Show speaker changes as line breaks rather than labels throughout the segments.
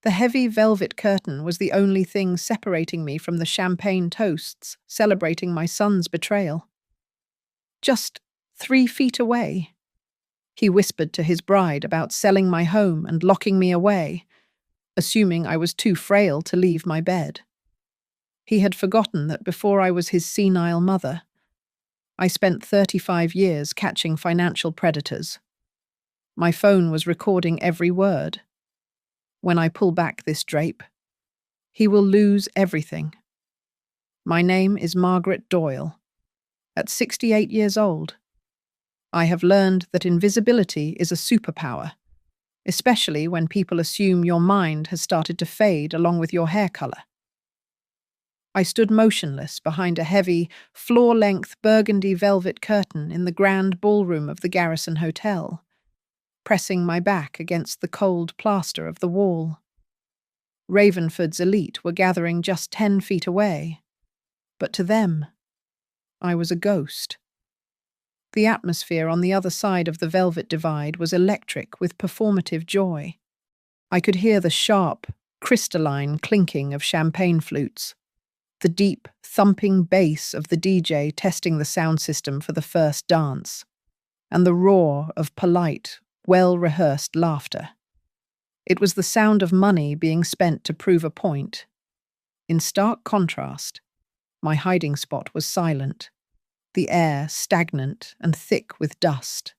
The heavy velvet curtain was the only thing separating me from the champagne toasts celebrating my son's betrayal. Just 3 feet away. He whispered to his bride about selling my home and locking me away, assuming I was too frail to leave my bed. He had forgotten that before I was his senile mother, I spent 35 years catching financial predators. My phone was recording every word. When I pull back this drape, he will lose everything. My name is Margaret Doyle. At 68 years old, I have learned that invisibility is a superpower, especially when people assume your mind has started to fade along with your hair color. I stood motionless behind a heavy, floor-length burgundy velvet curtain in the grand ballroom of the Garrison Hotel, pressing my back against the cold plaster of the wall. Ravenford's elite were gathering just 10 feet away, but to them, I was a ghost. The atmosphere on the other side of the velvet divide was electric with performative joy. I could hear the sharp, crystalline clinking of champagne flutes, the deep, thumping bass of the DJ testing the sound system for the first dance, and the roar of polite, well-rehearsed laughter. It was the sound of money being spent to prove a point. In stark contrast, my hiding spot was silent, the air stagnant and thick with dust.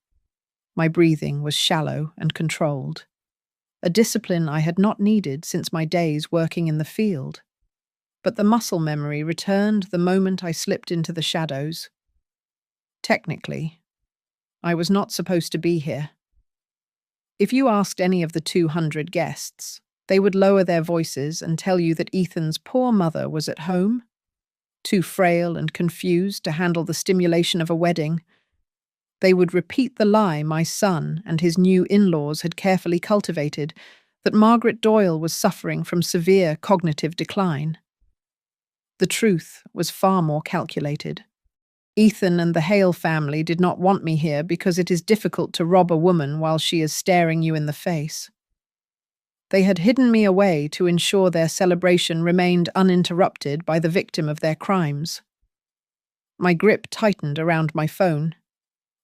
My breathing was shallow and controlled, a discipline I had not needed since my days working in the field. But the muscle memory returned the moment I slipped into the shadows. Technically, I was not supposed to be here. If you asked any of the 200 guests, they would lower their voices and tell you that Ethan's poor mother was at home, too frail and confused to handle the stimulation of a wedding. They would repeat the lie my son and his new in-laws had carefully cultivated, that Margaret Doyle was suffering from severe cognitive decline. The truth was far more calculated. Ethan and the Hale family did not want me here because it is difficult to rob a woman while she is staring you in the face. They had hidden me away to ensure their celebration remained uninterrupted by the victim of their crimes. My grip tightened around my phone.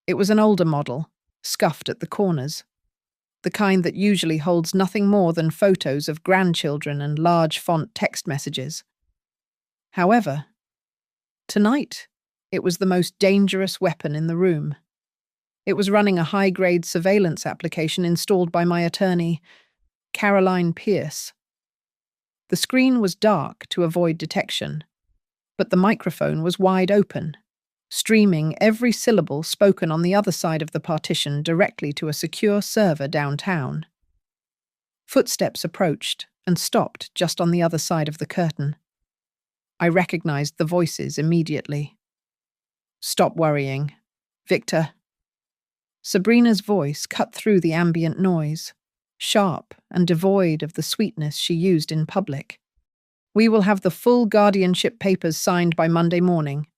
It was an older model, scuffed at the corners, the kind that usually holds nothing more than photos of grandchildren and large font text messages. However, tonight, it was the most dangerous weapon in the room. It was running a high-grade surveillance application installed by my attorney, Caroline Pierce. The screen was dark to avoid detection, but the microphone was wide open, streaming every syllable spoken on the other side of the partition directly to a secure server downtown. Footsteps approached and stopped just on the other side of the curtain. I recognized the voices immediately. "Stop worrying, Victor." Sabrina's voice cut through the ambient noise, sharp and devoid of the sweetness she used in public. "We will have the full guardianship papers signed by Monday morning.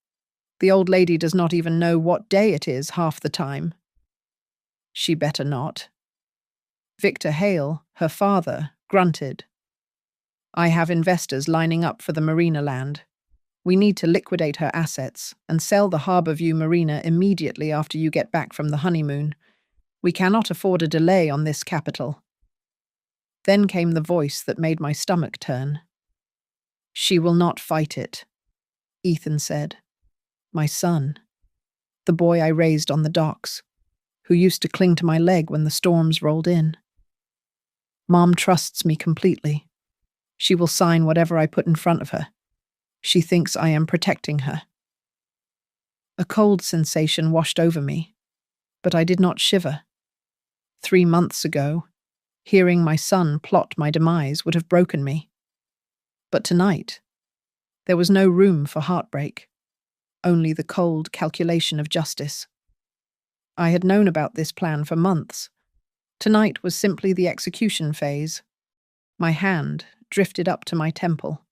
The old lady does not even know what day it is half the time." "She better not." Victor Hale, her father, grunted. "I have investors lining up for the marina land. We need to liquidate her assets and sell the Harborview Marina immediately after you get back from the honeymoon. We cannot afford a delay on this capital." Then came the voice that made my stomach turn. "She will not fight it," Ethan said. "My son, the boy I raised on the docks, who used to cling to my leg when the storms rolled in. Mom trusts me completely. She will sign whatever I put in front of her. She thinks I am protecting her." A cold sensation washed over me, but I did not shiver. 3 months ago, hearing my son plot my demise would have broken me. But tonight, there was no room for heartbreak, only the cold calculation of justice. I had known about this plan for months. Tonight was simply the execution phase. My hand drifted up to my temple,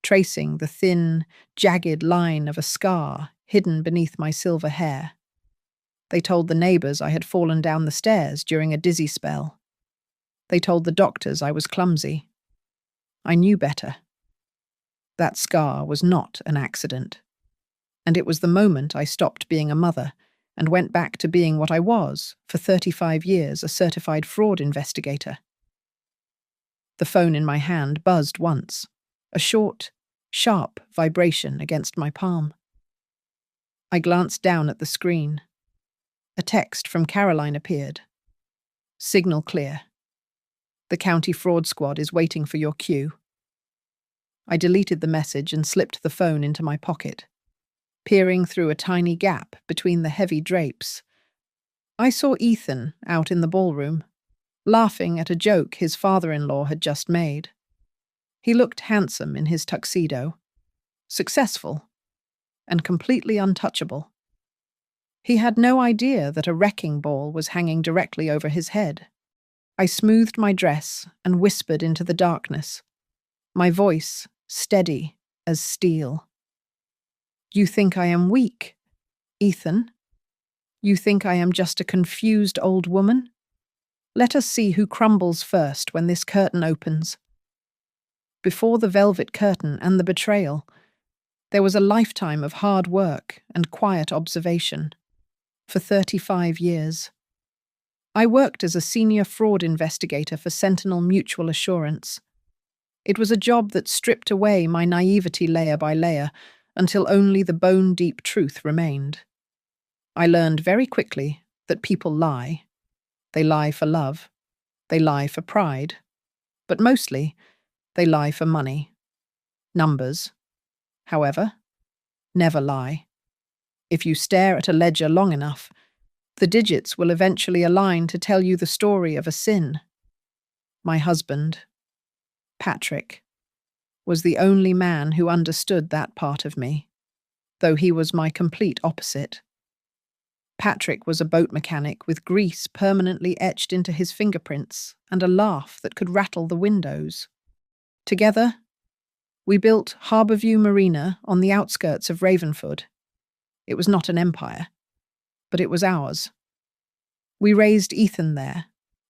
tracing the thin, jagged line of a scar hidden beneath my silver hair. They told the neighbors I had fallen down the stairs during a dizzy spell. They told the doctors I was clumsy, I knew better. That scar was not an accident. And it was the moment I stopped being a mother and went back to being what I was, for 35 years, a certified fraud investigator. The phone in my hand buzzed once, a short, sharp vibration against my palm. I glanced down at the screen. A text from Caroline appeared. Signal clear. The county fraud squad is waiting for your cue. I deleted the message and slipped the phone into my pocket. Peering through a tiny gap between the heavy drapes, I saw Ethan out in the ballroom, laughing at a joke his father-in-law had just made. He looked handsome in his tuxedo, successful, and completely untouchable. He had no idea that a wrecking ball was hanging directly over his head. I smoothed my dress and whispered into the darkness, my voice steady as steel. You think I am weak, Ethan? You think I am just a confused old woman? Let us see who crumbles first when this curtain opens. Before the velvet curtain and the betrayal, there was a lifetime of hard work and quiet observation. For 35 years. I worked as a senior fraud investigator for Sentinel Mutual Assurance. It was a job that stripped away my naivety layer by layer until only the bone-deep truth remained. I learned very quickly that people lie. They lie for love. They lie for pride. But mostly, they lie for money. Numbers, however, never lie. If you stare at a ledger long enough, the digits will eventually align to tell you the story of a sin. My husband, Patrick, was the only man who understood that part of me, though he was my complete opposite. Patrick was a boat mechanic with grease permanently etched into his fingerprints and a laugh that could rattle the windows. Together, we built Harbourview Marina on the outskirts of Ravenford. It was not an empire, but it was ours. We raised Ethan there,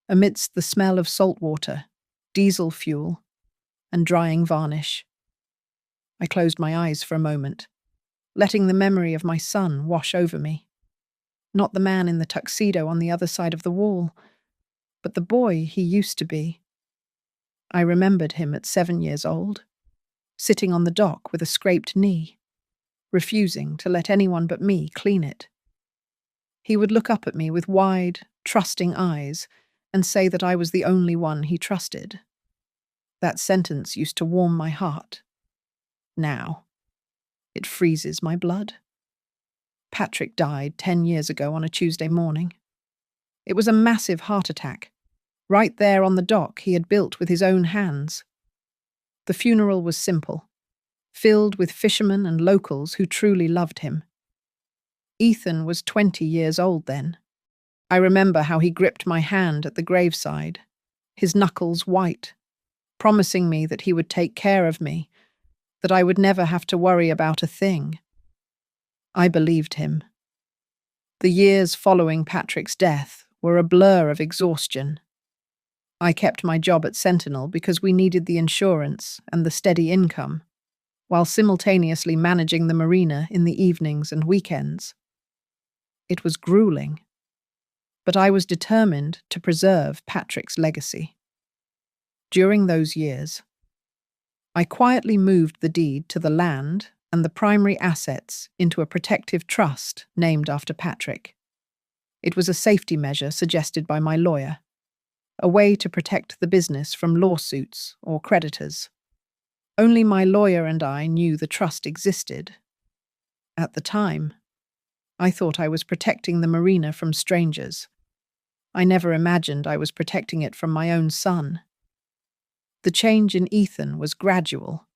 amidst the smell of salt water, diesel fuel, and drying varnish. I closed my eyes for a moment, letting the memory of my son wash over me. Not the man in the tuxedo on the other side of the wall, but the boy he used to be. I remembered him at 7 years old, sitting on the dock with a scraped knee, refusing to let anyone but me clean it. He would look up at me with wide, trusting eyes and say that I was the only one he trusted. That sentence used to warm my heart. Now, it freezes my blood. Patrick died 10 years ago on a Tuesday morning. It was a massive heart attack, right there on the dock he had built with his own hands. The funeral was simple, filled with fishermen and locals who truly loved him. Ethan was 20 years old then. I remember how he gripped my hand at the graveside, his knuckles white, promising me that he would take care of me, that I would never have to worry about a thing. I believed him. The years following Patrick's death were a blur of exhaustion. I kept my job at Sentinel because we needed the insurance and the steady income, while simultaneously managing the marina in the evenings and weekends. It was grueling, but I was determined to preserve Patrick's legacy. During those years, I quietly moved the deed to the land and the primary assets into a protective trust named after Patrick. It was a safety measure suggested by my lawyer, a way to protect the business from lawsuits or creditors. Only my lawyer and I knew the trust existed. At the time, I thought I was protecting the marina from strangers. I never imagined I was protecting it from my own son. The change in Ethan was gradual,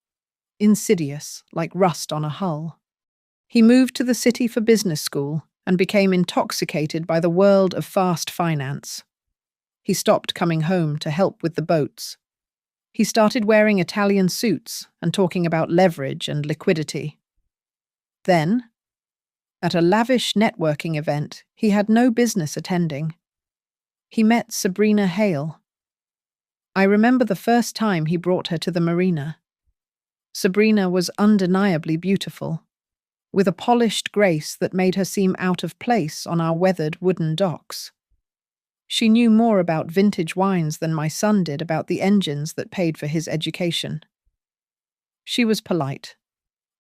insidious like rust on a hull. He moved to the city for business school and became intoxicated by the world of fast finance. He stopped coming home to help with the boats. He started wearing Italian suits and talking about leverage and liquidity. Then, at a lavish networking event he had no business attending, he met Sabrina Hale. I remember the first time he brought her to the marina. Sabrina was undeniably beautiful, with a polished grace that made her seem out of place on our weathered wooden docks. She knew more about vintage wines than my son did about the engines that paid for his education. She was polite,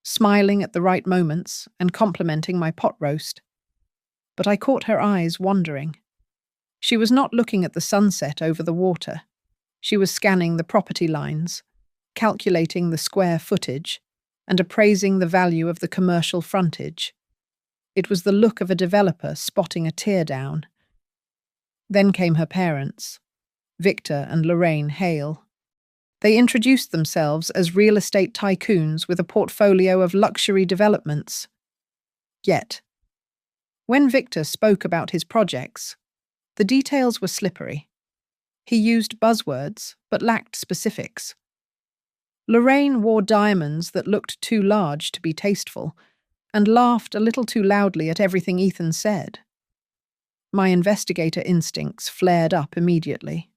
smiling at the right moments and complimenting my pot roast. But I caught her eyes wandering. She was not looking at the sunset over the water. She was scanning the property lines, calculating the square footage, and appraising the value of the commercial frontage. It was the look of a developer spotting a teardown. Then came her parents, Victor and Lorraine Hale. They introduced themselves as real estate tycoons with a portfolio of luxury developments. Yet, when Victor spoke about his projects, the details were slippery. He used buzzwords, but lacked specifics. Lorraine wore diamonds that looked too large to be tasteful, and laughed a little too loudly at everything Ethan said. My investigator instincts flared up immediately.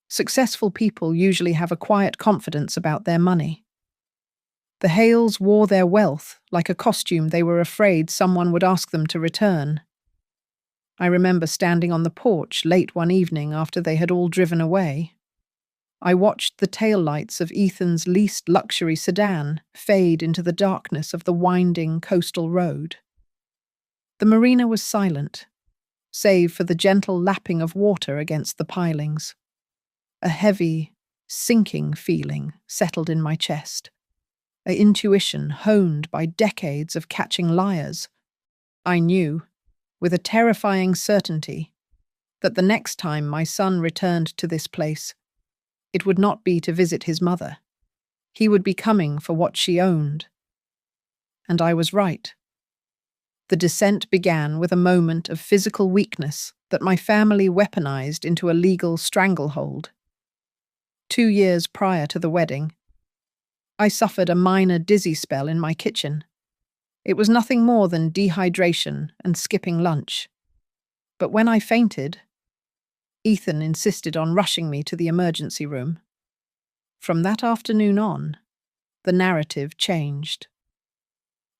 Successful people usually have a quiet confidence about their money. The Hales wore their wealth like a costume they were afraid someone would ask them to return. I remember standing on the porch late one evening after they had all driven away. I watched the taillights of Ethan's least luxury sedan fade into the darkness of the winding coastal road. The marina was silent, save for the gentle lapping of water against the pilings. A heavy, sinking feeling settled in my chest, an intuition honed by decades of catching liars. I knew, with a terrifying certainty, that the next time my son returned to this place, it would not be to visit his mother. He would be coming for what she owned. And I was right. The descent began with a moment of physical weakness that my family weaponized into a legal stranglehold. 2 years prior to the wedding, I suffered a minor dizzy spell in my kitchen. It was nothing more than dehydration and skipping lunch. But when I fainted, Ethan insisted on rushing me to the emergency room. From that afternoon on, the narrative changed.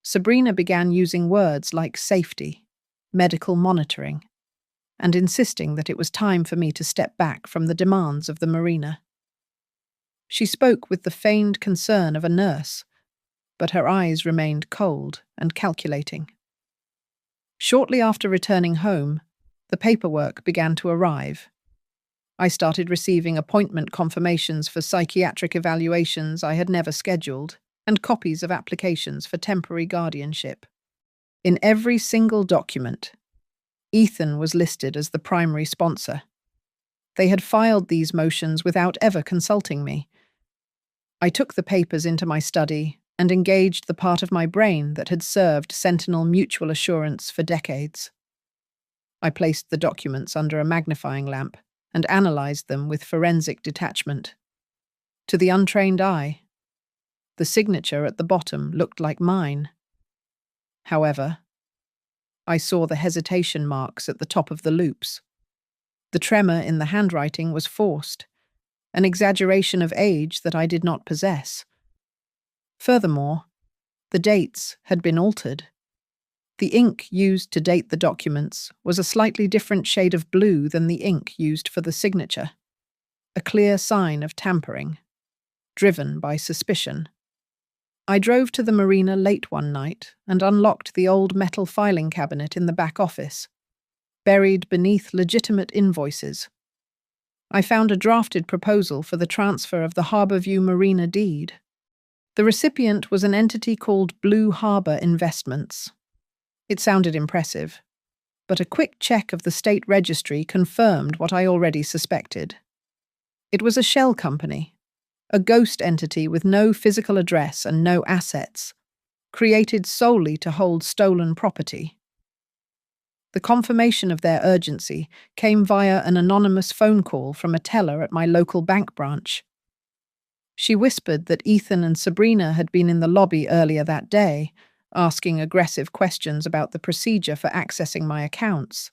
Sabrina began using words like safety, medical monitoring, and insisting that it was time for me to step back from the demands of the marina. She spoke with the feigned concern of a nurse, but her eyes remained cold and calculating. Shortly after returning home, the paperwork began to arrive. I started receiving appointment confirmations for psychiatric evaluations I had never scheduled, and copies of applications for temporary guardianship. In every single document, Ethan was listed as the primary sponsor. They had filed these motions without ever consulting me. I took the papers into my study and engaged the part of my brain that had served Sentinel Mutual Assurance for decades. I placed the documents under a magnifying lamp and analyzed them with forensic detachment. To the untrained eye, the signature at the bottom looked like mine. However, I saw the hesitation marks at the top of the loops. The tremor in the handwriting was forced, an exaggeration of age that I did not possess. Furthermore, the dates had been altered. The ink used to date the documents was a slightly different shade of blue than the ink used for the signature, a clear sign of tampering, driven by suspicion. I drove to the marina late one night and unlocked the old metal filing cabinet in the back office, buried beneath legitimate invoices. I found a drafted proposal for the transfer of the Harborview Marina deed. The recipient was an entity called Blue Harbor Investments. It sounded impressive, but a quick check of the state registry confirmed what I already suspected. It was a shell company, a ghost entity with no physical address and no assets, created solely to hold stolen property. The confirmation of their urgency came via an anonymous phone call from a teller at my local bank branch. She whispered that Ethan and Sabrina had been in the lobby earlier that day, asking aggressive questions about the procedure for accessing my accounts.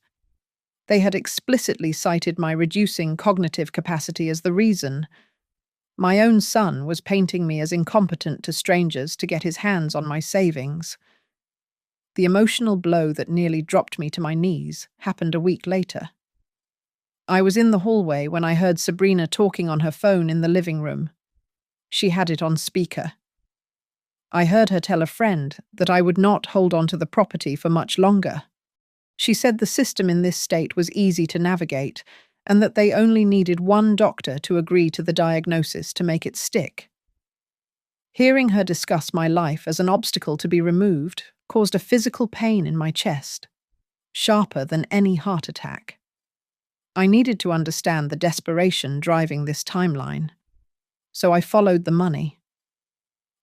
They had explicitly cited my reducing cognitive capacity as the reason. My own son was painting me as incompetent to strangers to get his hands on my savings. The emotional blow that nearly dropped me to my knees happened a week later. I was in the hallway when I heard Sabrina talking on her phone in the living room. She had it on speaker. I heard her tell a friend that I would not hold on to the property for much longer. She said the system in this state was easy to navigate and that they only needed one doctor to agree to the diagnosis to make it stick. Hearing her discuss my life as an obstacle to be removed caused a physical pain in my chest, sharper than any heart attack. I needed to understand the desperation driving this timeline, so I followed the money.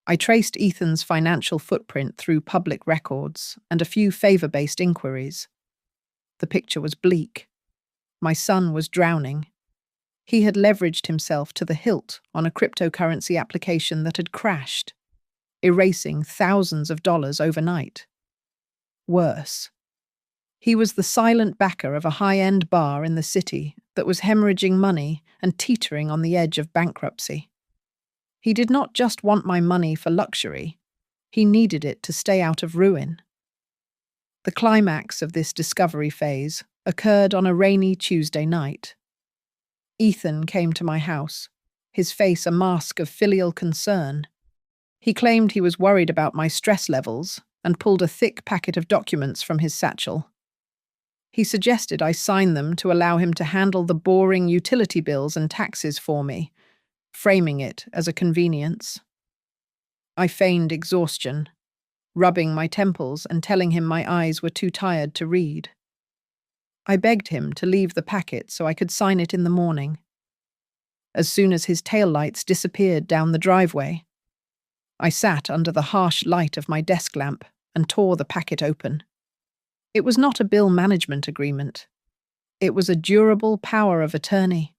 I traced Ethan's financial footprint through public records and a few favor-based inquiries. The picture was bleak. My son was drowning. He had leveraged himself to the hilt on a cryptocurrency application that had crashed, erasing thousands of dollars overnight. Worse, he was the silent backer of a high-end bar in the city that was hemorrhaging money and teetering on the edge of bankruptcy. He did not just want my money for luxury, he needed it to stay out of ruin. The climax of this discovery phase occurred on a rainy Tuesday night. Ethan came to my house, his face a mask of filial concern. He claimed he was worried about my stress levels and pulled a thick packet of documents from his satchel. He suggested I sign them to allow him to handle the boring utility bills and taxes for me, framing it as a convenience. I feigned exhaustion, rubbing my temples and telling him my eyes were too tired to read. I begged him to leave the packet so I could sign it in the morning. As soon as his taillights disappeared down the driveway, I sat under the harsh light of my desk lamp and tore the packet open. It was not a bill management agreement. It was a durable power of attorney,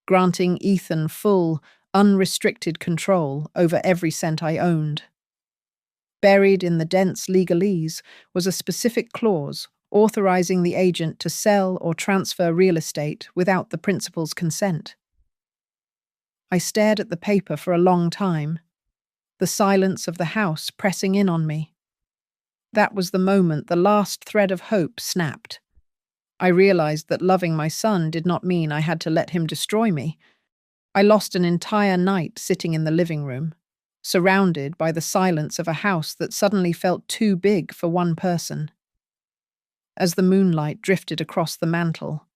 granting Ethan full, unrestricted control over every cent I owned. Buried in the dense legalese was a specific clause authorizing the agent to sell or transfer real estate without the principal's consent. I stared at the paper for a long time, the silence of the house pressing in on me. That was the moment the last thread of hope snapped. I realized that loving my son did not mean I had to let him destroy me. I lost an entire night sitting in the living room, surrounded by the silence of a house that suddenly felt too big for one person. As the moonlight drifted across the mantel,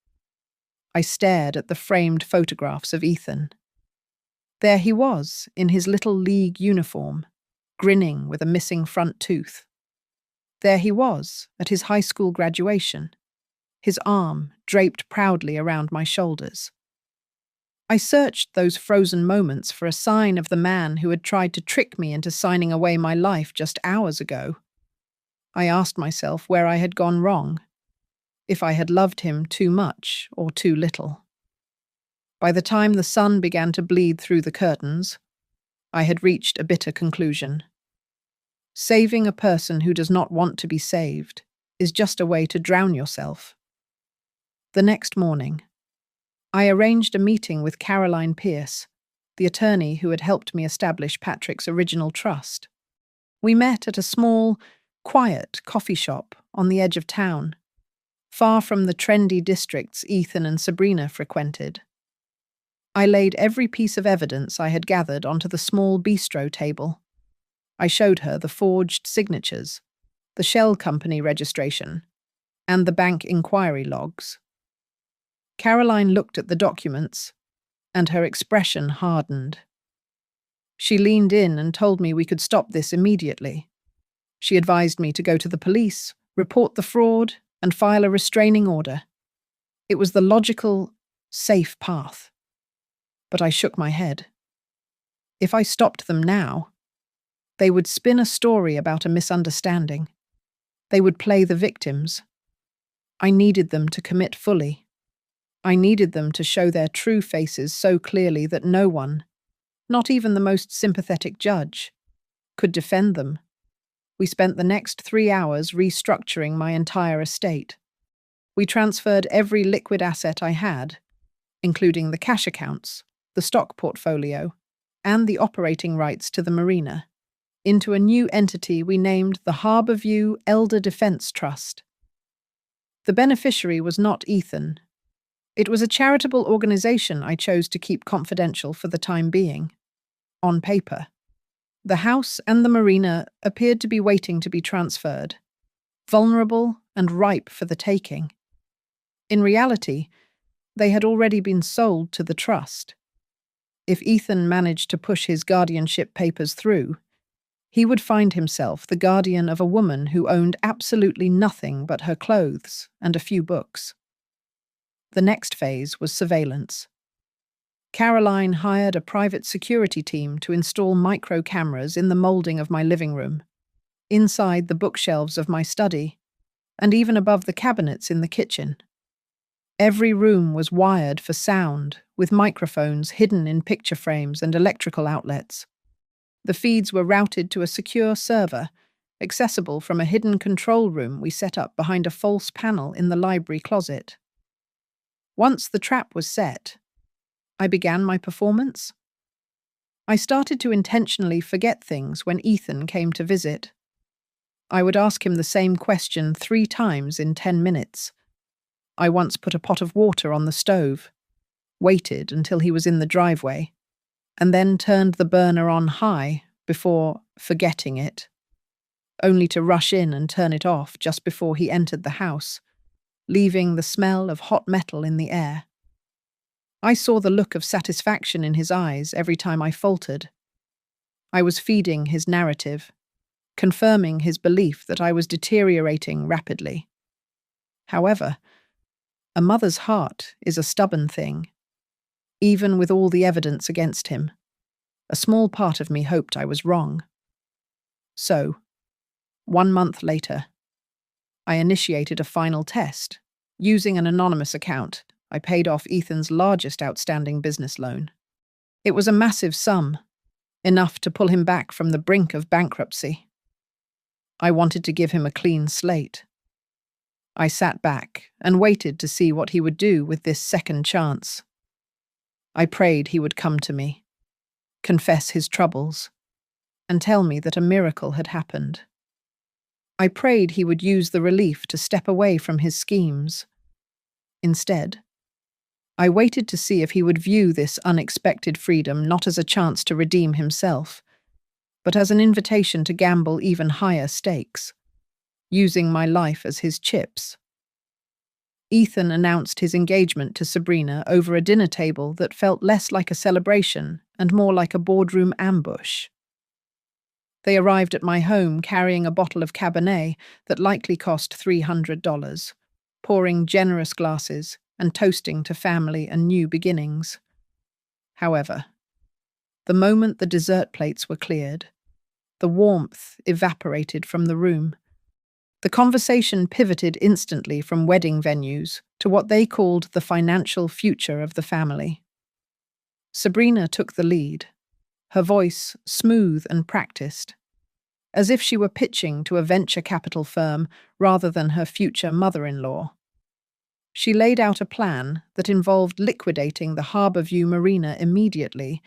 I stared at the framed photographs of Ethan. There he was, in his little league uniform, grinning with a missing front tooth. There he was, at his high school graduation, his arm draped proudly around my shoulders. I searched those frozen moments for a sign of the man who had tried to trick me into signing away my life just hours ago. I asked myself where I had gone wrong, if I had loved him too much or too little. By the time the sun began to bleed through the curtains, I had reached a bitter conclusion. Saving a person who does not want to be saved is just a way to drown yourself. The next morning, I arranged a meeting with Caroline Pierce, the attorney who had helped me establish Patrick's original trust. We met at a small, quiet coffee shop on the edge of town, far from the trendy districts Ethan and Sabrina frequented. I laid every piece of evidence I had gathered onto the small bistro table. I showed her the forged signatures, the shell company registration, and the bank inquiry logs. Caroline looked at the documents, and her expression hardened. She leaned in and told me we could stop this immediately. She advised me to go to the police, report the fraud, and file a restraining order. It was the logical, safe path. But I shook my head. If I stopped them now, they would spin a story about a misunderstanding. They would play the victims. I needed them to commit fully. I needed them to show their true faces so clearly that no one, not even the most sympathetic judge, could defend them. We spent the next 3 hours restructuring my entire estate. We transferred every liquid asset I had, including the cash accounts, the stock portfolio, and the operating rights to the marina, into a new entity we named the Harborview Elder Defense Trust. The beneficiary was not Ethan. It was a charitable organization I chose to keep confidential for the time being. On paper, the house and the marina appeared to be waiting to be transferred, vulnerable and ripe for the taking. In reality, they had already been sold to the trust. If Ethan managed to push his guardianship papers through, he would find himself the guardian of a woman who owned absolutely nothing but her clothes and a few books. The next phase was surveillance. Caroline hired a private security team to install micro cameras in the molding of my living room, inside the bookshelves of my study, and even above the cabinets in the kitchen. Every room was wired for sound, with microphones hidden in picture frames and electrical outlets. The feeds were routed to a secure server, accessible from a hidden control room we set up behind a false panel in the library closet. Once the trap was set, I began my performance. I started to intentionally forget things when Ethan came to visit. I would ask him the same question 3 times in 10 minutes. I once put a pot of water on the stove, waited until he was in the driveway, and then turned the burner on high before forgetting it, only to rush in and turn it off just before he entered the house, leaving the smell of hot metal in the air. I saw the look of satisfaction in his eyes every time I faltered. I was feeding his narrative, confirming his belief that I was deteriorating rapidly. However, a mother's heart is a stubborn thing. Even with all the evidence against him, a small part of me hoped I was wrong. So, 1 month later, I initiated a final test. Using an anonymous account, I paid off Ethan's largest outstanding business loan. It was a massive sum, enough to pull him back from the brink of bankruptcy. I wanted to give him a clean slate. I sat back and waited to see what he would do with this second chance. I prayed he would come to me, confess his troubles, and tell me that a miracle had happened. I prayed he would use the relief to step away from his schemes. Instead, I waited to see if he would view this unexpected freedom not as a chance to redeem himself, but as an invitation to gamble even higher stakes, using my life as his chips. Ethan announced his engagement to Sabrina over a dinner table that felt less like a celebration and more like a boardroom ambush. They arrived at my home carrying a bottle of Cabernet that likely cost $300, pouring generous glasses and toasting to family and new beginnings. However, the moment the dessert plates were cleared, the warmth evaporated from the room. The conversation pivoted instantly from wedding venues to what they called the financial future of the family. Sabrina took the lead, her voice smooth and practiced, as if she were pitching to a venture capital firm rather than her future mother-in-law. She laid out a plan that involved liquidating the Harborview Marina immediately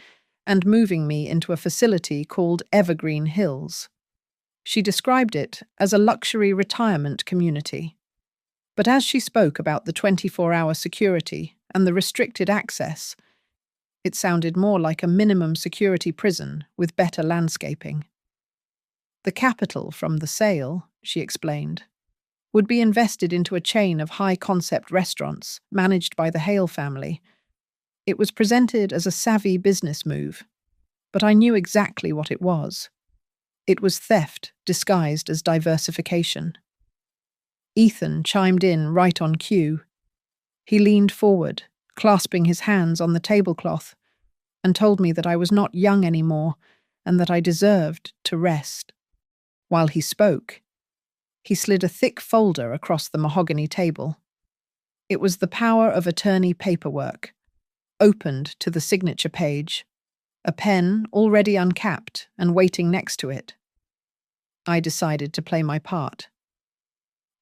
and moving me into a facility called Evergreen Hills. She described it as a luxury retirement community. But as she spoke about the 24-hour security and the restricted access, it sounded more like a minimum security prison with better landscaping. The capital from the sale, she explained, would be invested into a chain of high-concept restaurants managed by the Hale family. It was presented as a savvy business move, but I knew exactly what it was. It was theft disguised as diversification. Ethan chimed in right on cue. He leaned forward, clasping his hands on the tablecloth, and told me that I was not young anymore and that I deserved to rest. While he spoke, he slid a thick folder across the mahogany table. It was the power of attorney paperwork, opened to the signature page, a pen already uncapped and waiting next to it. I decided to play my part.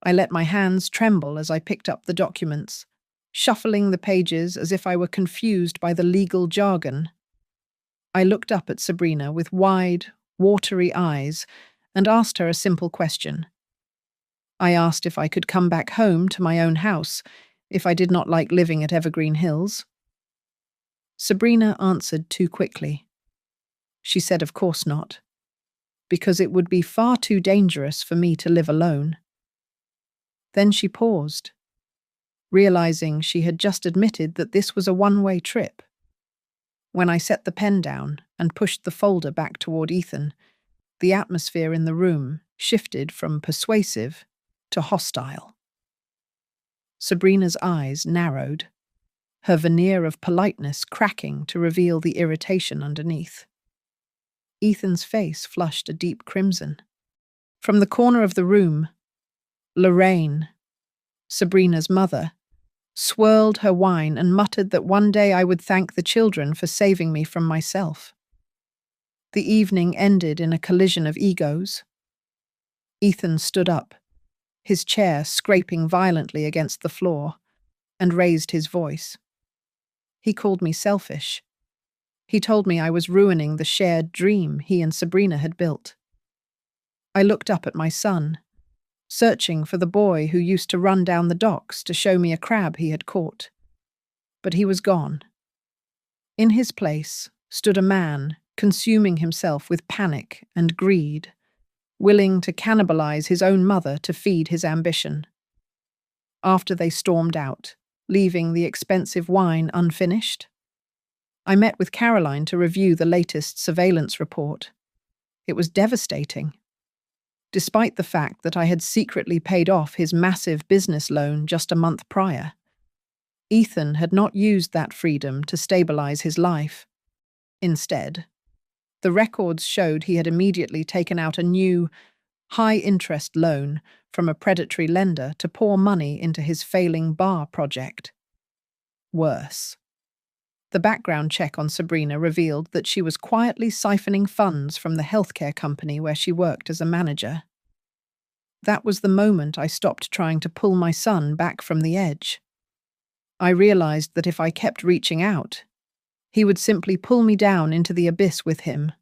I let my hands tremble as I picked up the documents, shuffling the pages as if I were confused by the legal jargon. I looked up at Sabrina with wide, watery eyes and asked her a simple question. I asked if I could come back home to my own house, if I did not like living at Evergreen Hills. Sabrina answered too quickly. She said of course not, because it would be far too dangerous for me to live alone. Then she paused, realizing she had just admitted that this was a one-way trip. When I set the pen down and pushed the folder back toward Ethan, the atmosphere in the room shifted from persuasive to hostile. Sabrina's eyes narrowed, her veneer of politeness cracking to reveal the irritation underneath. Ethan's face flushed a deep crimson. From the corner of the room, Lorraine, Sabrina's mother, swirled her wine and muttered that one day I would thank the children for saving me from myself. The evening ended in a collision of egos. Ethan stood up, his chair scraping violently against the floor, and raised his voice. He called me selfish. He told me I was ruining the shared dream he and Sabrina had built. I looked up at my son, searching for the boy who used to run down the docks to show me a crab he had caught. But he was gone. In his place stood a man consuming himself with panic and greed, willing to cannibalize his own mother to feed his ambition. After they stormed out, leaving the expensive wine unfinished, I met with Caroline to review the latest surveillance report. It was devastating. Despite the fact that I had secretly paid off his massive business loan just a month prior, Ethan had not used that freedom to stabilize his life. Instead, the records showed he had immediately taken out a new, high-interest loan from a predatory lender to pour money into his failing bar project. Worse, the background check on Sabrina revealed that she was quietly siphoning funds from the healthcare company where she worked as a manager. That was the moment I stopped trying to pull my son back from the edge. I realized that if I kept reaching out, he would simply pull me down into the abyss with him.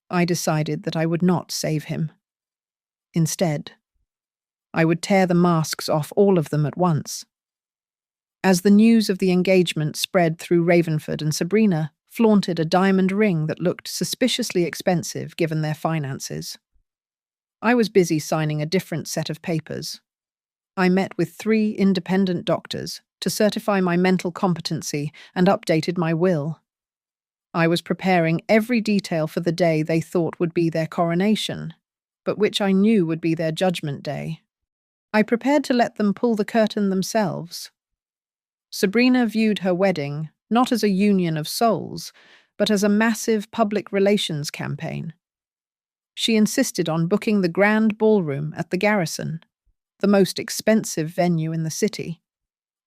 I decided that I would not save him. Instead, I would tear the masks off all of them at once. As the news of the engagement spread through Ravenford, and Sabrina flaunted a diamond ring that looked suspiciously expensive given their finances, I was busy signing a different set of papers. I met with 3 independent doctors to certify my mental competency and updated my will. I was preparing every detail for the day they thought would be their coronation, but which I knew would be their judgment day. I prepared to let them pull the curtain themselves. Sabrina viewed her wedding not as a union of souls, but as a massive public relations campaign. She insisted on booking the grand ballroom at the Garrison, the most expensive venue in the city,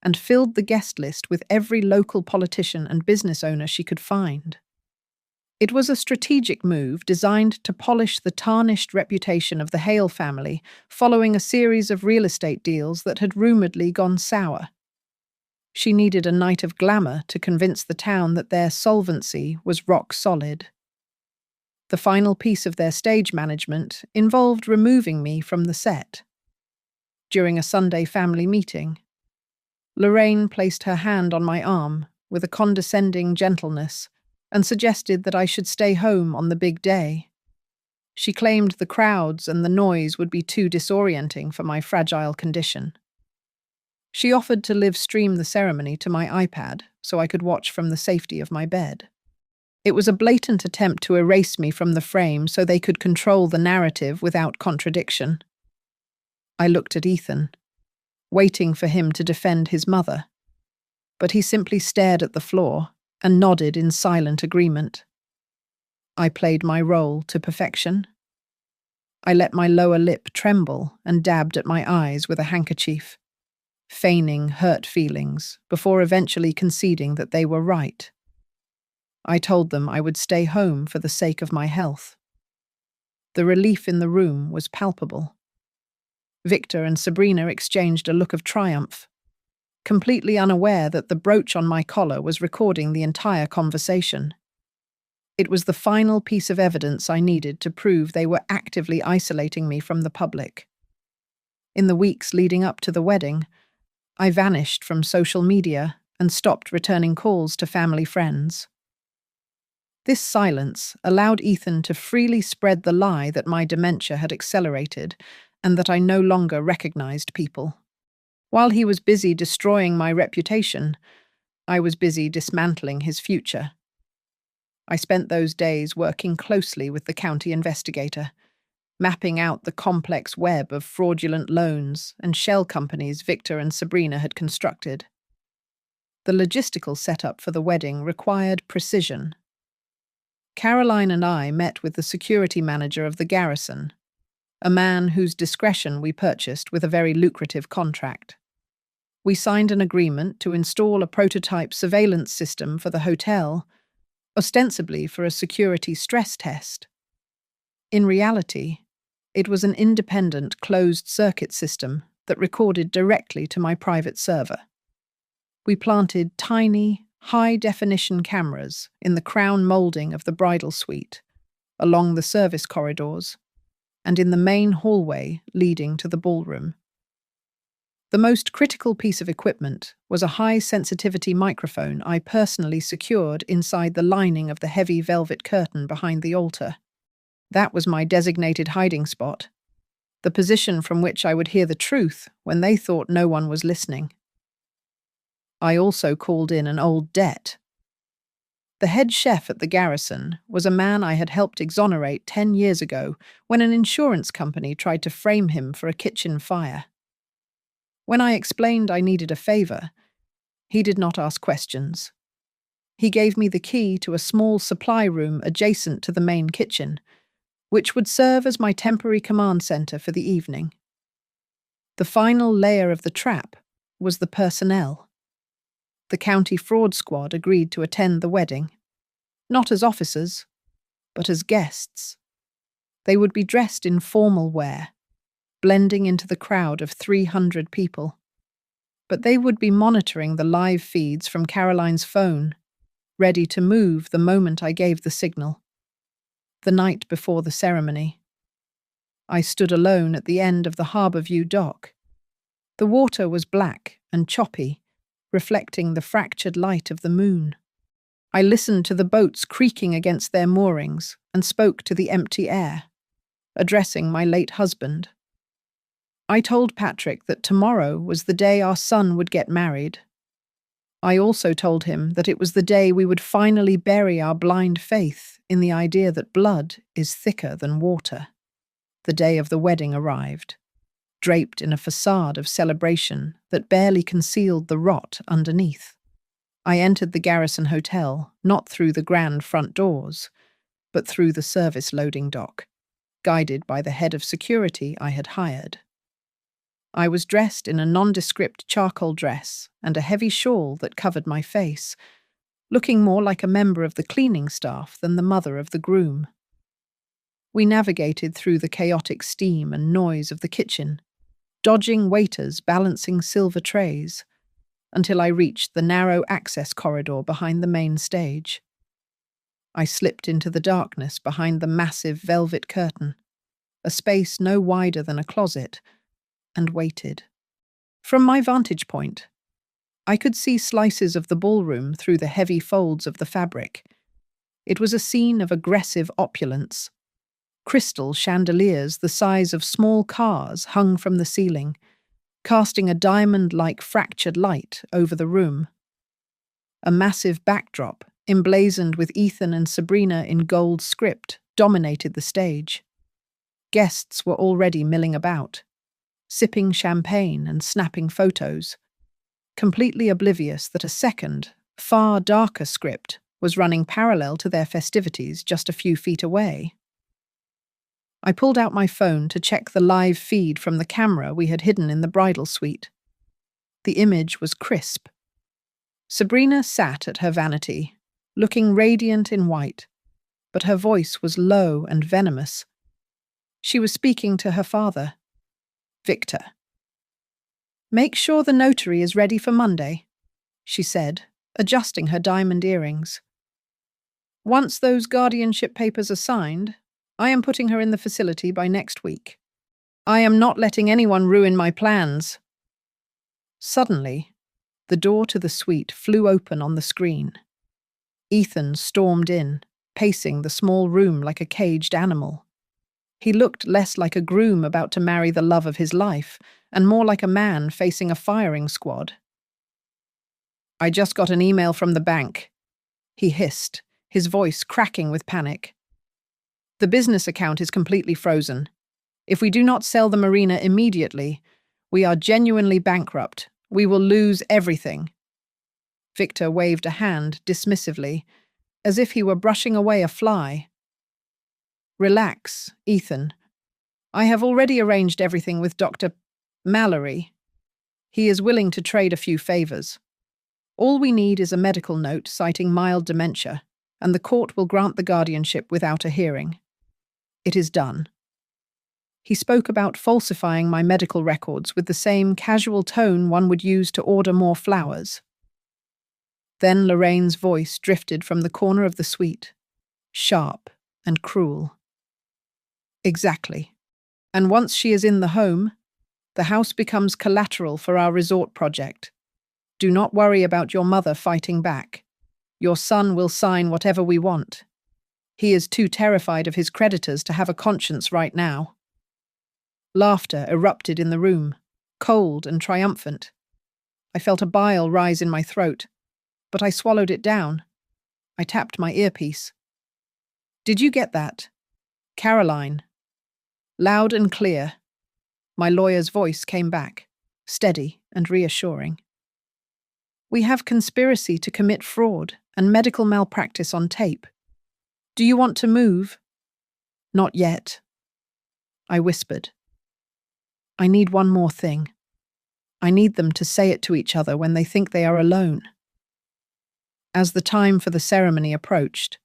and filled the guest list with every local politician and business owner she could find. It was a strategic move designed to polish the tarnished reputation of the Hale family following a series of real estate deals that had rumoredly gone sour. She needed a night of glamour to convince the town that their solvency was rock solid. The final piece of their stage management involved removing me from the set. During a Sunday family meeting, Lorraine placed her hand on my arm with a condescending gentleness and suggested that I should stay home on the big day. She claimed the crowds and the noise would be too disorienting for my fragile condition. She offered to live stream the ceremony to my iPad so I could watch from the safety of my bed. It was a blatant attempt to erase me from the frame so they could control the narrative without contradiction. I looked at Ethan, waiting for him to defend his mother, but he simply stared at the floor and nodded in silent agreement. I played my role to perfection. I let my lower lip tremble and dabbed at my eyes with a handkerchief, feigning hurt feelings before eventually conceding that they were right. I told them I would stay home for the sake of my health. The relief in the room was palpable. Victor and Sabrina exchanged a look of triumph, completely unaware that the brooch on my collar was recording the entire conversation. It was the final piece of evidence I needed to prove they were actively isolating me from the public. In the weeks leading up to the wedding, I vanished from social media and stopped returning calls to family friends. This silence allowed Ethan to freely spread the lie that my dementia had accelerated and that I no longer recognized people. While he was busy destroying my reputation, I was busy dismantling his future. I spent those days working closely with the county investigator, mapping out the complex web of fraudulent loans and shell companies Victor and Sabrina had constructed. The logistical setup for the wedding required precision. Caroline and I met with the security manager of the garrison, a man whose discretion we purchased with a very lucrative contract. We signed an agreement to install a prototype surveillance system for the hotel, ostensibly for a security stress test. In reality, it was an independent closed-circuit system that recorded directly to my private server. We planted tiny, high-definition cameras in the crown molding of the bridal suite, along the service corridors, and in the main hallway leading to the ballroom. The most critical piece of equipment was a high-sensitivity microphone I personally secured inside the lining of the heavy velvet curtain behind the altar. That was my designated hiding spot, the position from which I would hear the truth when they thought no one was listening. I also called in an old debt. The head chef at the garrison was a man I had helped exonerate 10 years ago when an insurance company tried to frame him for a kitchen fire. When I explained I needed a favor, he did not ask questions. He gave me the key to a small supply room adjacent to the main kitchen, which would serve as my temporary command center for the evening. The final layer of the trap was the personnel. The county fraud squad agreed to attend the wedding, not as officers, but as guests. They would be dressed in formal wear, blending into the crowd of 300 people. But they would be monitoring the live feeds from Caroline's phone, ready to move the moment I gave the signal. The night before the ceremony, I stood alone at the end of the Harbourview dock. The water was black and choppy, reflecting the fractured light of the moon. I listened to the boats creaking against their moorings and spoke to the empty air, addressing my late husband. I told Patrick that tomorrow was the day our son would get married. I also told him that it was the day we would finally bury our blind faith in the idea that blood is thicker than water. The day of the wedding arrived, draped in a facade of celebration that barely concealed the rot underneath. I entered the Garrison Hotel, not through the grand front doors, but through the service loading dock, guided by the head of security I had hired. I was dressed in a nondescript charcoal dress and a heavy shawl that covered my face, looking more like a member of the cleaning staff than the mother of the groom. We navigated through the chaotic steam and noise of the kitchen, dodging waiters balancing silver trays, until I reached the narrow access corridor behind the main stage. I slipped into the darkness behind the massive velvet curtain, a space no wider than a closet, and waited. From my vantage point, I could see slices of the ballroom through the heavy folds of the fabric. It was a scene of aggressive opulence. Crystal chandeliers the size of small cars hung from the ceiling, casting a diamond-like fractured light over the room. A massive backdrop, emblazoned with Ethan and Sabrina in gold script, dominated the stage. Guests were already milling about, sipping champagne and snapping photos, completely oblivious that a second, far darker script was running parallel to their festivities just a few feet away. I pulled out my phone to check the live feed from the camera we had hidden in the bridal suite. The image was crisp. Sabrina sat at her vanity, looking radiant in white, but her voice was low and venomous. She was speaking to her father. Victor. Make sure the notary is ready for Monday, she said, adjusting her diamond earrings. Once those guardianship papers are signed, I am putting her in the facility by next week. I am not letting anyone ruin my plans. Suddenly, the door to the suite flew open on the screen. Ethan stormed in, pacing the small room like a caged animal. He looked less like a groom about to marry the love of his life, and more like a man facing a firing squad. I just got an email from the bank, he hissed, his voice cracking with panic. The business account is completely frozen. If we do not sell the marina immediately, we are genuinely bankrupt. We will lose everything. Victor waved a hand dismissively, as if he were brushing away a fly. Relax, Ethan. I have already arranged everything with Dr. Mallory. He is willing to trade a few favors. All we need is a medical note citing mild dementia, and the court will grant the guardianship without a hearing. It is done. He spoke about falsifying my medical records with the same casual tone one would use to order more flowers. Then Lorraine's voice drifted from the corner of the suite, sharp and cruel. Exactly. And once she is in the home, the house becomes collateral for our resort project. Do not worry about your mother fighting back. Your son will sign whatever we want. He is too terrified of his creditors to have a conscience right now. Laughter erupted in the room, cold and triumphant. I felt a bile rise in my throat, but I swallowed it down. I tapped my earpiece. Did you get that? Caroline. Loud and clear. My lawyer's voice came back, steady and reassuring. We have conspiracy to commit fraud and medical malpractice on tape. Do you want to move? Not yet. I whispered. I need one more thing. I need them to say it to each other when they think they are alone. As the time for the ceremony approached,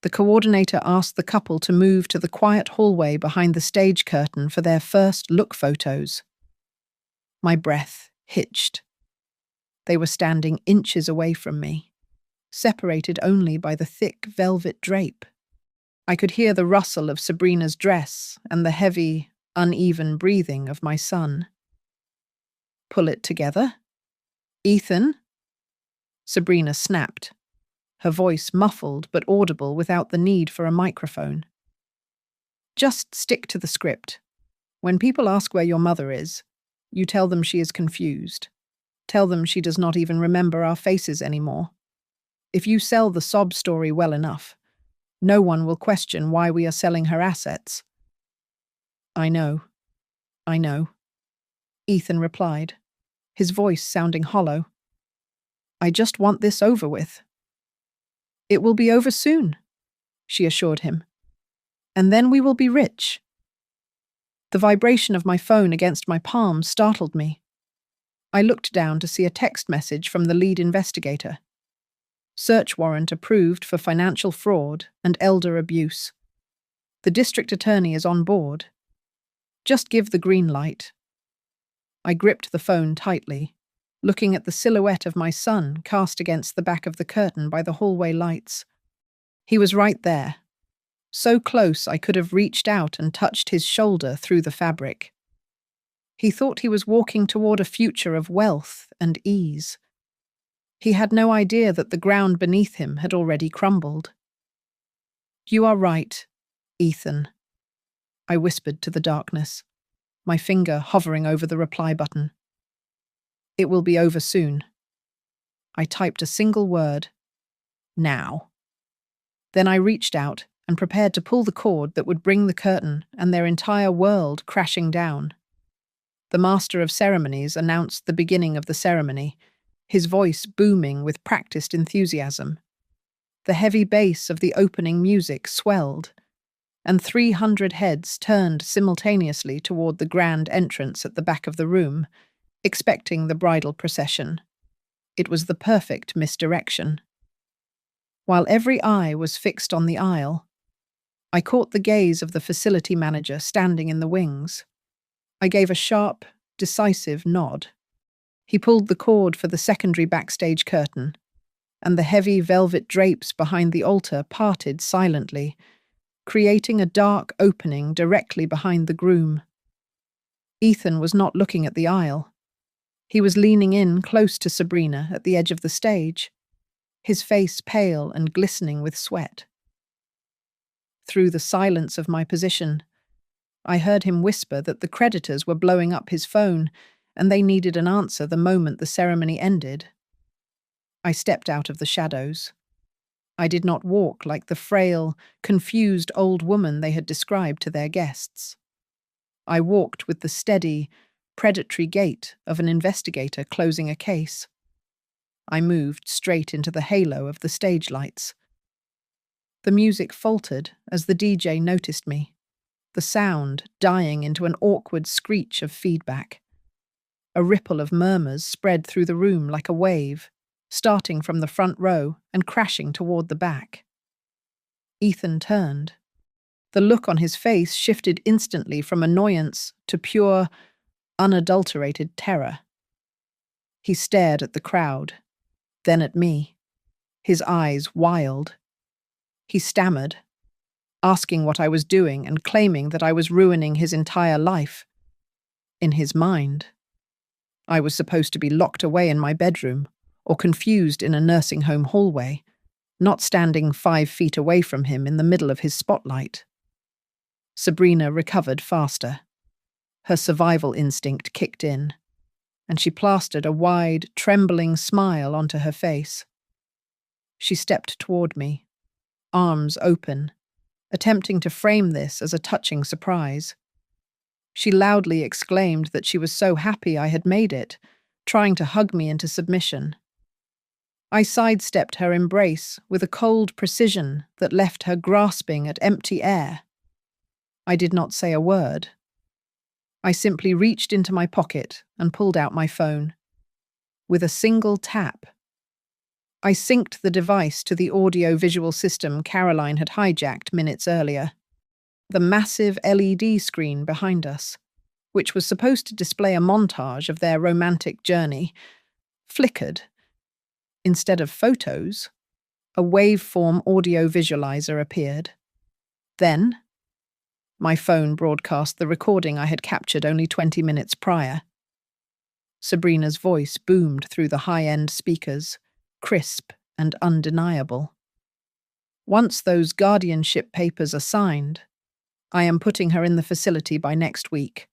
the coordinator asked the couple to move to the quiet hallway behind the stage curtain for their first look photos. My breath hitched. They were standing inches away from me, separated only by the thick velvet drape. I could hear the rustle of Sabrina's dress and the heavy, uneven breathing of my son. Pull it together? Ethan? Sabrina snapped, her voice muffled but audible without the need for a microphone. Just stick to the script. When people ask where your mother is, you tell them she is confused. Tell them she does not even remember our faces anymore. If you sell the sob story well enough, no one will question why we are selling her assets. I know. Ethan replied, his voice sounding hollow. I just want this over with. It will be over soon, she assured him. And then we will be rich. The vibration of my phone against my palm startled me. I looked down to see a text message from the lead investigator. Search warrant approved for financial fraud and elder abuse. The district attorney is on board. Just give the green light. I gripped the phone tightly, looking at the silhouette of my son cast against the back of the curtain by the hallway lights. He was right there, so close I could have reached out and touched his shoulder through the fabric. He thought he was walking toward a future of wealth and ease. He had no idea that the ground beneath him had already crumbled. You are right, Ethan, I whispered to the darkness, my finger hovering over the reply button. It will be over soon. I typed a single word. Now. Then I reached out and prepared to pull the cord that would bring the curtain and their entire world crashing down. The master of ceremonies announced the beginning of the ceremony, his voice booming with practiced enthusiasm. The heavy bass of the opening music swelled, and 300 heads turned simultaneously toward the grand entrance at the back of the room, expecting the bridal procession. It was the perfect misdirection. While every eye was fixed on the aisle, I caught the gaze of the facility manager standing in the wings. I gave a sharp, decisive nod. He pulled the cord for the secondary backstage curtain, and the heavy velvet drapes behind the altar parted silently, creating a dark opening directly behind the groom. Ethan was not looking at the aisle. He was leaning in close to Sabrina at the edge of the stage, his face pale and glistening with sweat. Through the silence of my position, I heard him whisper that the creditors were blowing up his phone and they needed an answer the moment the ceremony ended. I stepped out of the shadows. I did not walk like the frail, confused old woman they had described to their guests. I walked with the steady, predatory gait of an investigator closing a case. I moved straight into the halo of the stage lights. The music faltered as the DJ noticed me, the sound dying into an awkward screech of feedback. A ripple of murmurs spread through the room like a wave, starting from the front row and crashing toward the back. Ethan turned. The look on his face shifted instantly from annoyance to pure, unadulterated terror. He stared at the crowd, then at me, his eyes wild. He stammered, asking what I was doing and claiming that I was ruining his entire life. In his mind, I was supposed to be locked away in my bedroom or confused in a nursing home hallway, not standing 5 feet away from him in the middle of his spotlight. Sabrina recovered faster. Her survival instinct kicked in, and she plastered a wide, trembling smile onto her face. She stepped toward me, arms open, attempting to frame this as a touching surprise. She loudly exclaimed that she was so happy I had made it, trying to hug me into submission. I sidestepped her embrace with a cold precision that left her grasping at empty air. I did not say a word. I simply reached into my pocket and pulled out my phone. With a single tap, I synced the device to the audio-visual system Caroline had hijacked minutes earlier. The massive LED screen behind us, which was supposed to display a montage of their romantic journey, flickered. Instead of photos, a waveform audio visualizer appeared. Then, my phone broadcast the recording I had captured only 20 minutes prior. Sabrina's voice boomed through the high-end speakers, crisp and undeniable. Once those guardianship papers are signed, I am putting her in the facility by next week.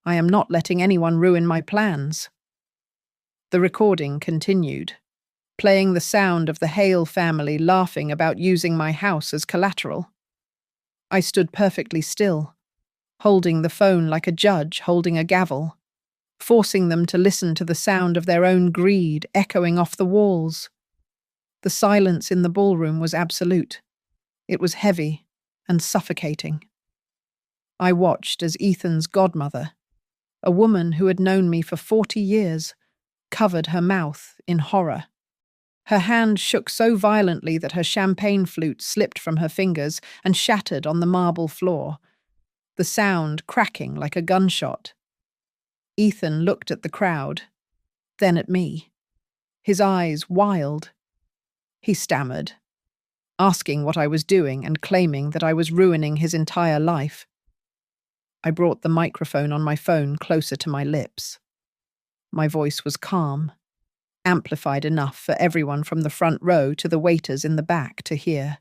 I am not letting anyone ruin my plans. The recording continued, playing the sound of the Hale family laughing about using my house as collateral. I stood perfectly still, holding the phone like a judge holding a gavel, forcing them to listen to the sound of their own greed echoing off the walls. The silence in the ballroom was absolute. It was heavy and suffocating. I watched as Ethan's godmother, a woman who had known me for 40 years, covered her mouth in horror. Her hand shook so violently that her champagne flute slipped from her fingers and shattered on the marble floor, the sound cracking like a gunshot. Ethan looked at the crowd, then at me, his eyes wild. He stammered, asking what I was doing and claiming that I was ruining his entire life. I brought the microphone on my phone closer to my lips. My voice was calm, amplified enough for everyone from the front row to the waiters in the back to hear.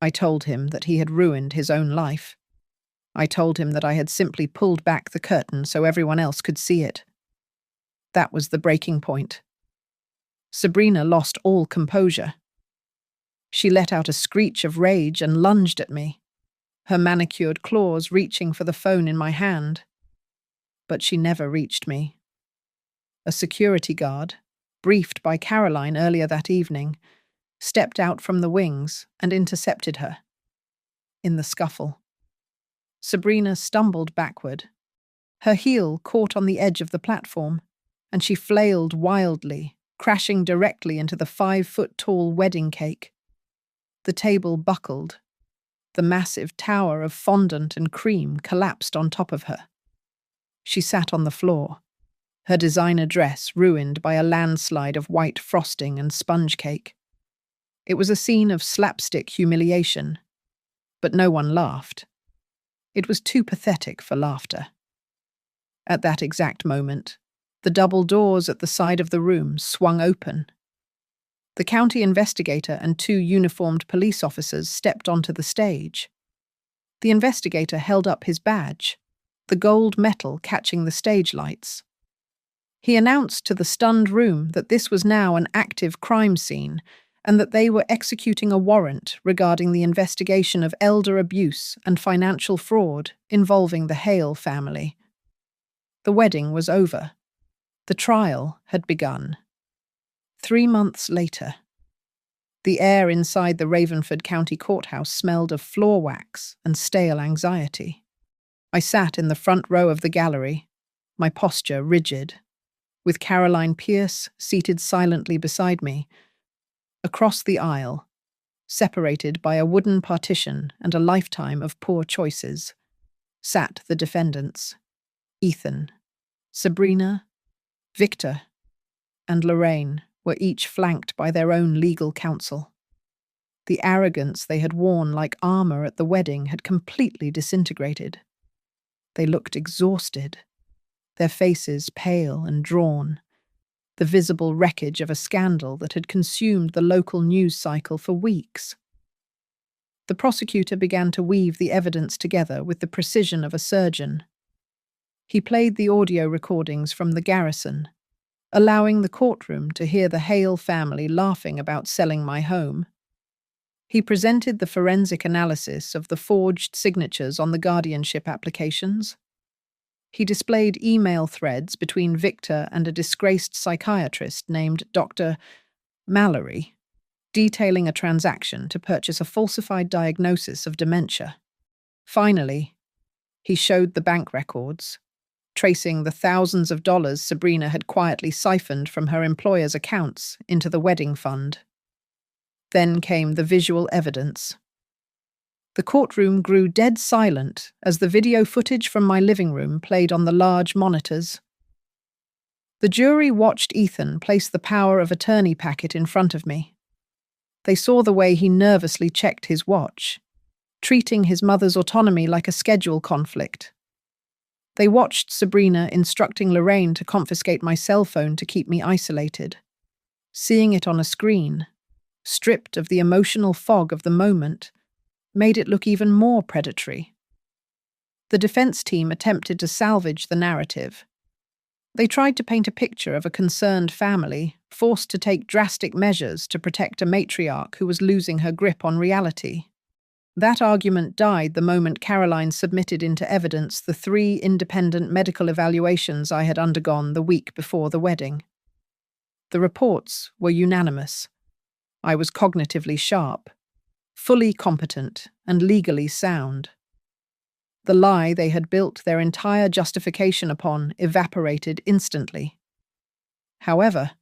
I told him that he had ruined his own life. I told him that I had simply pulled back the curtain so everyone else could see it. That was the breaking point. Sabrina lost all composure. She let out a screech of rage and lunged at me, her manicured claws reaching for the phone in my hand. But she never reached me. A security guard, briefed by Caroline earlier that evening, stepped out from the wings and intercepted her. In the scuffle, Sabrina stumbled backward. Her heel caught on the edge of the platform, and she flailed wildly, crashing directly into the 5-foot-tall wedding cake. The table buckled. The massive tower of fondant and cream collapsed on top of her. She sat on the floor, her designer dress ruined by a landslide of white frosting and sponge cake. It was a scene of slapstick humiliation, but no one laughed. It was too pathetic for laughter. At that exact moment, the double doors at the side of the room swung open. The county investigator and 2 uniformed police officers stepped onto the stage. The investigator held up his badge, the gold metal catching the stage lights. He announced to the stunned room that this was now an active crime scene and that they were executing a warrant regarding the investigation of elder abuse and financial fraud involving the Hale family. The wedding was over. The trial had begun. 3 months later, the air inside the Ravenford County Courthouse smelled of floor wax and stale anxiety. I sat in the front row of the gallery, my posture rigid, with Caroline Pierce seated silently beside me. Across the aisle, separated by a wooden partition and a lifetime of poor choices, sat the defendants: Ethan, Sabrina, Victor, and Lorraine were each flanked by their own legal counsel. The arrogance they had worn like armor at the wedding had completely disintegrated. They looked exhausted, their faces pale and drawn, the visible wreckage of a scandal that had consumed the local news cycle for weeks. The prosecutor began to weave the evidence together with the precision of a surgeon. He played the audio recordings from the garrison, allowing the courtroom to hear the Hale family laughing about selling my home. He presented the forensic analysis of the forged signatures on the guardianship applications. He displayed email threads between Victor and a disgraced psychiatrist named Dr. Mallory, detailing a transaction to purchase a falsified diagnosis of dementia. Finally, he showed the bank records, tracing the thousands of dollars Sabrina had quietly siphoned from her employer's accounts into the wedding fund. Then came the visual evidence. The courtroom grew dead silent as the video footage from my living room played on the large monitors. The jury watched Ethan place the power of attorney packet in front of me. They saw the way he nervously checked his watch, treating his mother's autonomy like a schedule conflict. They watched Sabrina instructing Lorraine to confiscate my cell phone to keep me isolated. Seeing it on a screen, stripped of the emotional fog of the moment, made it look even more predatory. The defense team attempted to salvage the narrative. They tried to paint a picture of a concerned family, forced to take drastic measures to protect a matriarch who was losing her grip on reality. That argument died the moment Caroline submitted into evidence the 3 independent medical evaluations I had undergone the week before the wedding. The reports were unanimous. I was cognitively sharp, fully competent, and legally sound. The lie they had built their entire justification upon evaporated instantly. However,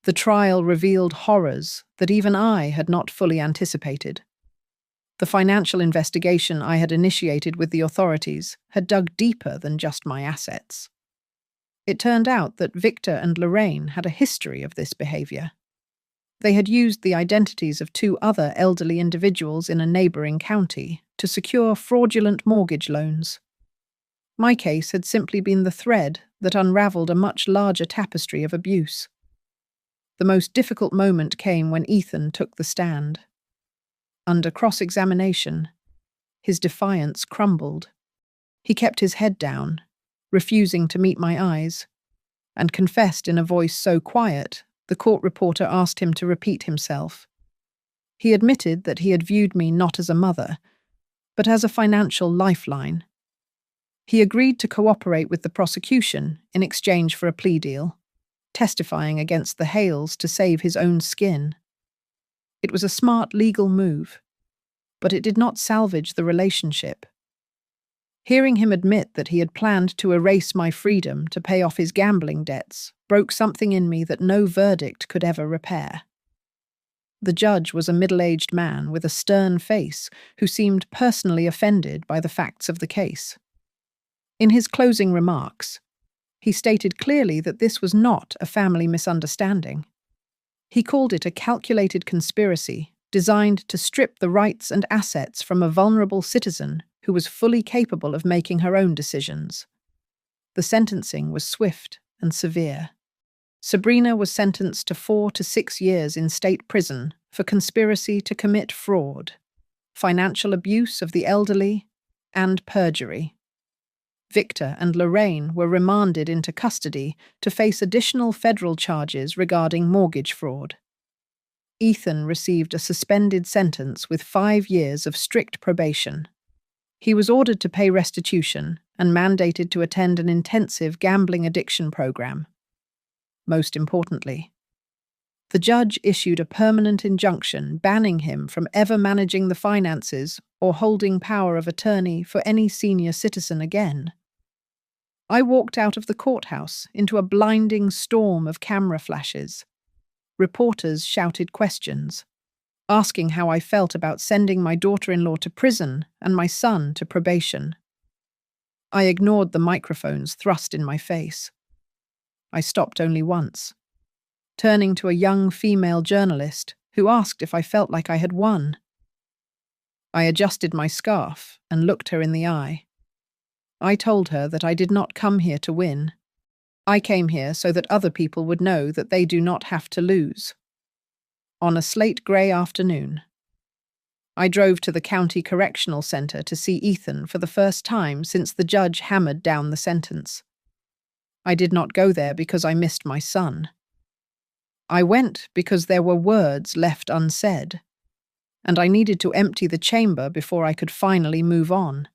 the trial revealed horrors that even I had not fully anticipated. The financial investigation I had initiated with the authorities had dug deeper than just my assets. It turned out that Victor and Lorraine had a history of this behavior. They had used the identities of 2 other elderly individuals in a neighboring county to secure fraudulent mortgage loans. My case had simply been the thread that unraveled a much larger tapestry of abuse. The most difficult moment came when Ethan took the stand. Under cross-examination, his defiance crumbled. He kept his head down, refusing to meet my eyes, and confessed in a voice so quiet the court reporter asked him to repeat himself. He admitted that he had viewed me not as a mother, but as a financial lifeline. He agreed to cooperate with the prosecution in exchange for a plea deal, testifying against the Hales to save his own skin. It was a smart legal move, but it did not salvage the relationship. Hearing him admit that he had planned to erase my freedom to pay off his gambling debts broke something in me that no verdict could ever repair. The judge was a middle-aged man with a stern face who seemed personally offended by the facts of the case. In his closing remarks, he stated clearly that this was not a family misunderstanding. He called it a calculated conspiracy designed to strip the rights and assets from a vulnerable citizen who was fully capable of making her own decisions. The sentencing was swift and severe. Sabrina was sentenced to 4 to 6 years in state prison for conspiracy to commit fraud, financial abuse of the elderly, and perjury. Victor and Lorraine were remanded into custody to face additional federal charges regarding mortgage fraud. Ethan received a suspended sentence with 5 years of strict probation. He was ordered to pay restitution and mandated to attend an intensive gambling addiction program. Most importantly, the judge issued a permanent injunction banning him from ever managing the finances or holding power of attorney for any senior citizen again. I walked out of the courthouse into a blinding storm of camera flashes. Reporters shouted questions, asking how I felt about sending my daughter-in-law to prison and my son to probation. I ignored the microphones thrust in my face. I stopped only once, turning to a young female journalist who asked if I felt like I had won. I adjusted my scarf and looked her in the eye. I told her that I did not come here to win. I came here so that other people would know that they do not have to lose. On a slate-grey afternoon, I drove to the County Correctional Centre to see Ethan for the first time since the judge hammered down the sentence. I did not go there because I missed my son. I went because there were words left unsaid, and I needed to empty the chamber before I could finally move on.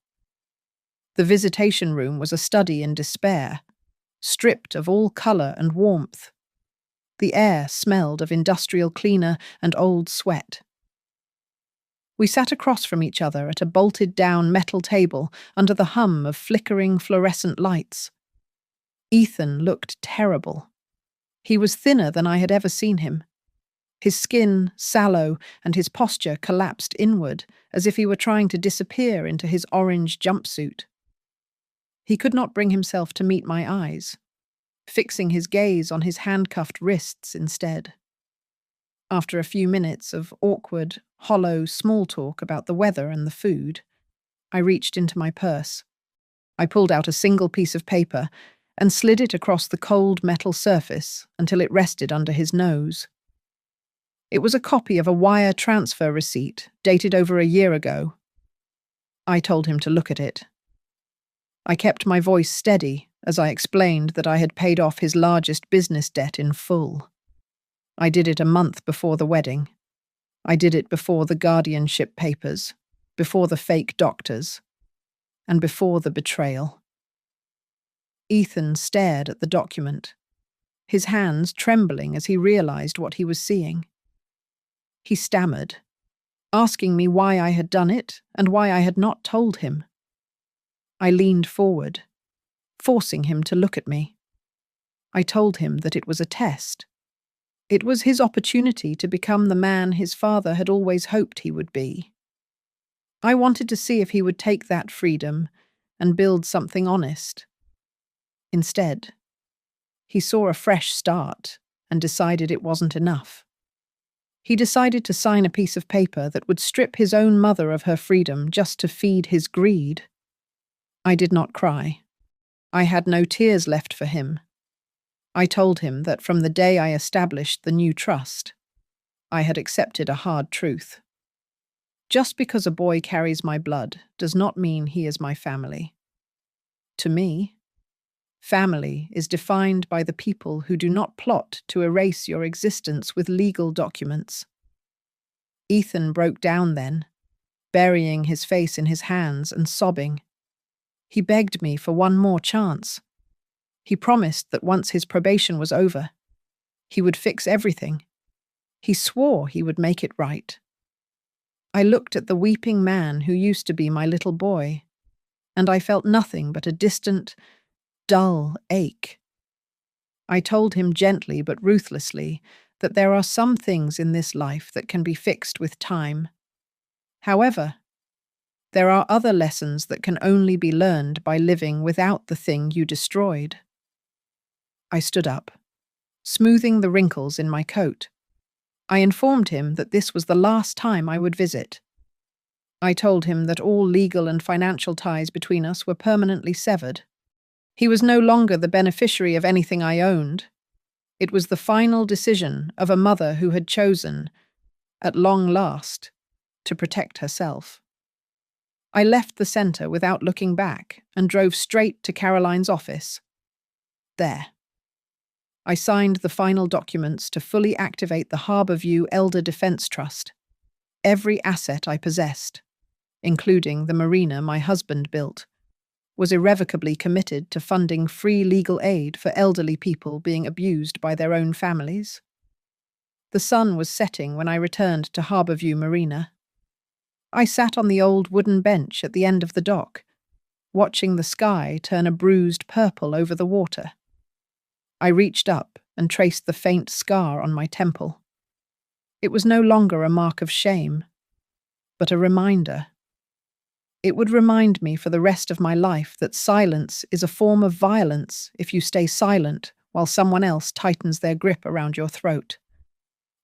The visitation room was a study in despair, stripped of all colour and warmth. The air smelled of industrial cleaner and old sweat. We sat across from each other at a bolted-down metal table under the hum of flickering fluorescent lights. Ethan looked terrible. He was thinner than I had ever seen him. His skin sallow and his posture collapsed inward as if he were trying to disappear into his orange jumpsuit. He could not bring himself to meet my eyes, fixing his gaze on his handcuffed wrists instead. After a few minutes of awkward, hollow small talk about the weather and the food, I reached into my purse. I pulled out a single piece of paper and slid it across the cold metal surface until it rested under his nose. It was a copy of a wire transfer receipt dated over a year ago. I told him to look at it. I kept my voice steady as I explained that I had paid off his largest business debt in full. I did it a month before the wedding. I did it before the guardianship papers, before the fake doctors, and before the betrayal. Ethan stared at the document, his hands trembling as he realized what he was seeing. He stammered, asking me why I had done it and why I had not told him. I leaned forward, forcing him to look at me. I told him that it was a test. It was his opportunity to become the man his father had always hoped he would be. I wanted to see if he would take that freedom and build something honest. Instead, he saw a fresh start and decided it wasn't enough. He decided to sign a piece of paper that would strip his own mother of her freedom just to feed his greed. I did not cry. I had no tears left for him. I told him that from the day I established the new trust, I had accepted a hard truth. Just because a boy carries my blood does not mean he is my family. To me, family is defined by the people who do not plot to erase your existence with legal documents. Ethan broke down then, burying his face in his hands and sobbing. He begged me for one more chance. He promised that once his probation was over, he would fix everything. He swore he would make it right. I looked at the weeping man who used to be my little boy, and I felt nothing but a distant, dull ache. I told him gently but ruthlessly that there are some things in this life that can be fixed with time. However, There are other lessons that can only be learned by living without the thing you destroyed. I stood up, smoothing the wrinkles in my coat. I informed him that this was the last time I would visit. I told him that all legal and financial ties between us were permanently severed. He was no longer the beneficiary of anything I owned. It was the final decision of a mother who had chosen, at long last, to protect herself. I left the centre without looking back and drove straight to Caroline's office. There. I signed the final documents to fully activate the Harbourview Elder Defence Trust. Every asset I possessed, including the marina my husband built, was irrevocably committed to funding free legal aid for elderly people being abused by their own families. The sun was setting when I returned to Harbourview Marina. I sat on the old wooden bench at the end of the dock, watching the sky turn a bruised purple over the water. I reached up and traced the faint scar on my temple. It was no longer a mark of shame, but a reminder. It would remind me for the rest of my life that silence is a form of violence if you stay silent while someone else tightens their grip around your throat.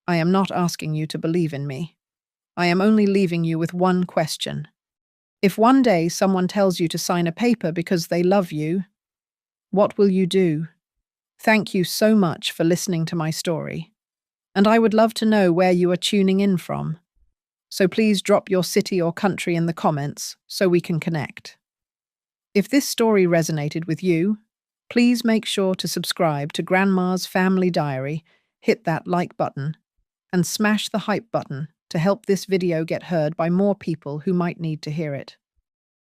I am not asking you to believe in me. I am only leaving you with one question. If one day someone tells you to sign a paper because they love you, what will you do? Thank you so much for listening to my story. And I would love to know where you are tuning in from. So please drop your city or country in the comments so we can connect. If this story resonated with you, please make sure to subscribe to Grandma's Family Diary, hit that like button, and smash the hype button to help this video get heard by more people who might need to hear it.